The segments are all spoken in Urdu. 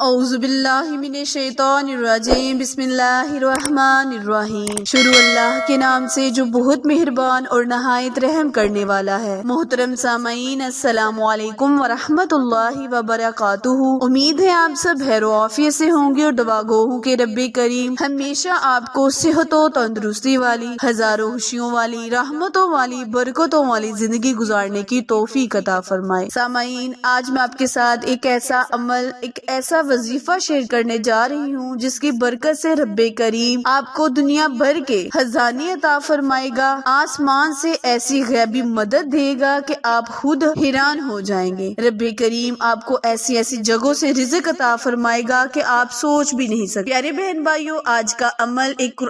اعوذ باللہ من الشیطان الرجیم، بسم اللہ الرحمن الرحیم۔ شروع اللہ کے نام سے جو بہت مہربان اور نہایت رحم کرنے والا ہے۔ محترم سامعین، السلام علیکم ورحمۃ اللہ وبرکاتہ۔ امید ہے آپ سب خیر و عافیت سے ہوں گے اور دعا گو ہوں کہ رب کریم ہمیشہ آپ کو صحت و تندرستی والی، ہزاروں خوشیوں والی، رحمتوں والی، برکتوں والی زندگی گزارنے کی توفیق عطا فرمائے۔ سامعین، آج میں آپ کے ساتھ ایک ایسا عمل، ایک ایسا وظیفہ شیئر کرنے جا رہی ہوں جس کی برکت سے رب کریم آپ کو دنیا بھر کے خزانے عطا فرمائے گا، آسمان سے ایسی غیبی مدد دے گا کہ آپ خود حیران ہو جائیں گے۔ رب کریم آپ کو ایسی ایسی جگہوں سے رزق عطا فرمائے گا کہ آپ سوچ بھی نہیں سکتے۔ پیارے بہن بھائیوں، آج کا عمل ایک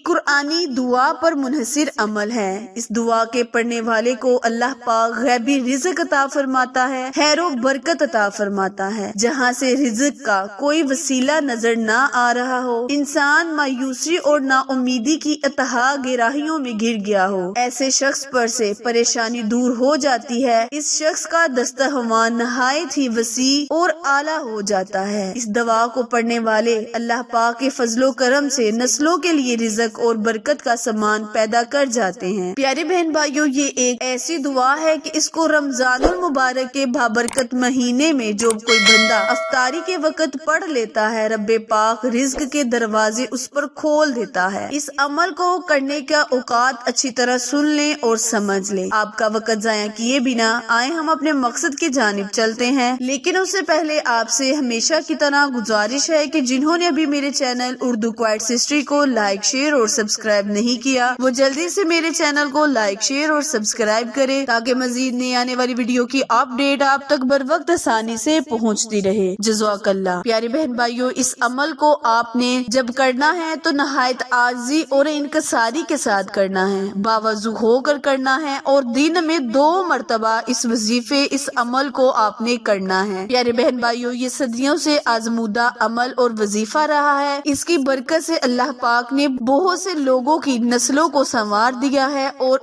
قرآنی دعا پر منحصر عمل ہے۔ اس دعا کے پڑھنے والے کو اللہ پاک غیبی رزق عطا فرماتا ہے، خیر و برکت عطا فرماتا ہے۔ جہاں سے رزق کا کوئی وسیلہ نظر نہ آ رہا ہو، انسان مایوسی اور نا امیدی کی اتہا گہرائیوں میں گر گیا ہو، ایسے شخص پر سے پریشانی دور ہو جاتی ہے۔ اس شخص کا دسترخوان نہایت ہی وسیع اور اعلیٰ ہو جاتا ہے۔ اس دعا کو پڑھنے والے اللہ پاک کے فضل و کرم سے نسلوں کے لیے رزق اور برکت کا سامان پیدا کر جاتے ہیں۔ پیارے بہن بھائیوں، یہ ایک ایسی دعا ہے کہ اس کو رمضان المبارک کے بابرکت مہینے میں جو کوئی بندہ افطاری کے وقت پڑھ لیتا ہے، رب پاک رزق کے دروازے اس پر کھول دیتا ہے۔ اس عمل کو کرنے کا اوقات اچھی طرح سن لیں اور سمجھ لیں۔ آپ کا وقت ضائع کیے بنا آئے ہم اپنے مقصد کی جانب چلتے ہیں، لیکن اس سے پہلے آپ سے ہمیشہ کی طرح گزارش ہے کہ جنہوں نے ابھی میرے چینل اردو کوائٹس ہسٹری کو لائک، شیئر اور سبسکرائب نہیں کیا، وہ جلدی سے میرے چینل کو لائک، شیئر اور سبسکرائب کرے تاکہ مزید نئی آنے والی ویڈیو کی اپڈیٹ آپ تک بر وقت آسانی سے پہنچتی رہے۔ جزاک اللہ۔ پیارے بہن بھائیوں، اس عمل کو آپ نے جب کرنا ہے تو نہایت عاجزی اور انکساری کے ساتھ کرنا ہے، باوضو ہو کر کرنا ہے اور دن میں 2 مرتبہ اس وظیفے، اس عمل کو آپ نے کرنا ہے۔ پیارے بہن بھائیوں، یہ صدیوں سے آزمودہ عمل اور وظیفہ رہا ہے۔ اس کی برکت سے اللہ پاک نے بہت سے لوگوں کی نسلوں کو سنوار دیا ہے اور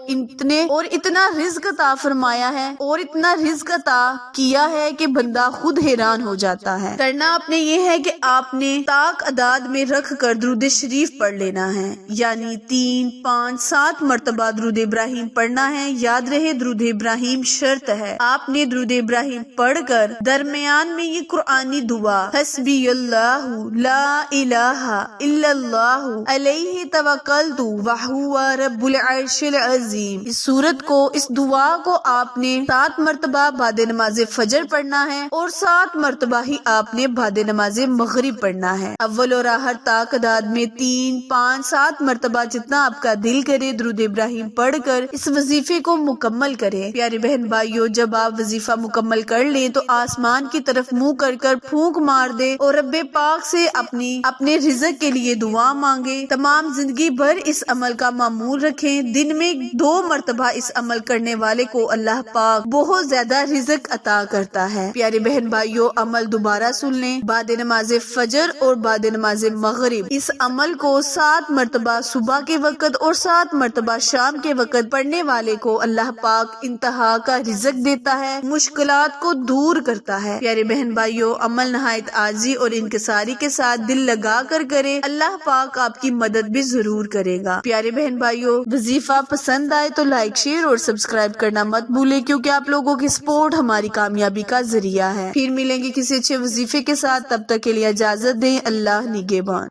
اتنا رزق عطا فرمایا ہے اور اتنا رزق عطا کیا ہے کہ بندہ خود حیران ہو جاتا ہے۔ کرنا آپ نے یہ ہے کہ آپ نے طاق اعداد میں رکھ کر درود شریف پڑھ لینا ہے، یعنی 3، 5، 7 مرتبہ درود ابراہیم پڑھنا ہے۔ یاد رہے، درود ابراہیم شرط ہے۔ آپ نے درود ابراہیم پڑھ کر درمیان میں یہ قرآنی دعا حسبی اللہ لا الہ الا اللہ علیہ توکلت وہو رب العرش العظیم، اس سورت کو، اس دعا کو آپ نے 7 مرتبہ بعد نماز فجر پڑھنا ہے اور 7 مرتبہ ہی آپ نے بعد نماز مغرب پڑھنا ہے۔ اول اور آخر طاق اعداد میں 3، 5، 7 مرتبہ جتنا آپ کا دل کرے درود ابراہیم پڑھ کر اس وظیفے کو مکمل کرے۔ پیارے بہن بھائیوں، جب آپ وظیفہ مکمل کر لیں تو آسمان کی طرف منہ کر کر پھونک مار دے اور رب پاک سے اپنے رزق کے لیے دعا مانگے۔ تمام زندگی بھر اس عمل کا معمول رکھیں۔ دن میں 2 مرتبہ اس عمل کرنے والے کو اللہ پاک بہت زیادہ رزق عطا کرتا ہے۔ پیارے بہن بھائیوں، عمل دوبارہ سن لیں، بعد نماز فجر اور بعد نماز مغرب اس عمل کو 7 مرتبہ صبح کے وقت اور 7 مرتبہ شام کے وقت پڑھنے والے کو اللہ پاک انتہا کا رزق دیتا ہے، مشکلات کو دور کرتا ہے۔ پیارے بہن بھائیوں، عمل نہایت عاجزی اور انکساری کے ساتھ دل لگا کر کرے، اللہ پاک آپ کی مدد بھی ضرور کرے گا۔ پیارے بہن بھائیوں، وظیفہ پسند آئے تو لائک، شیئر اور سبسکرائب کرنا مت بھولے، کیونکہ آپ لوگوں کی سپورٹ ہماری کامیابی کا ذریعہ ہے۔ پھر ملیں گے کسی اچھے وظیفے کے ساتھ، تب تک کے لیے اجازت دیں۔ اللہ نگہبان۔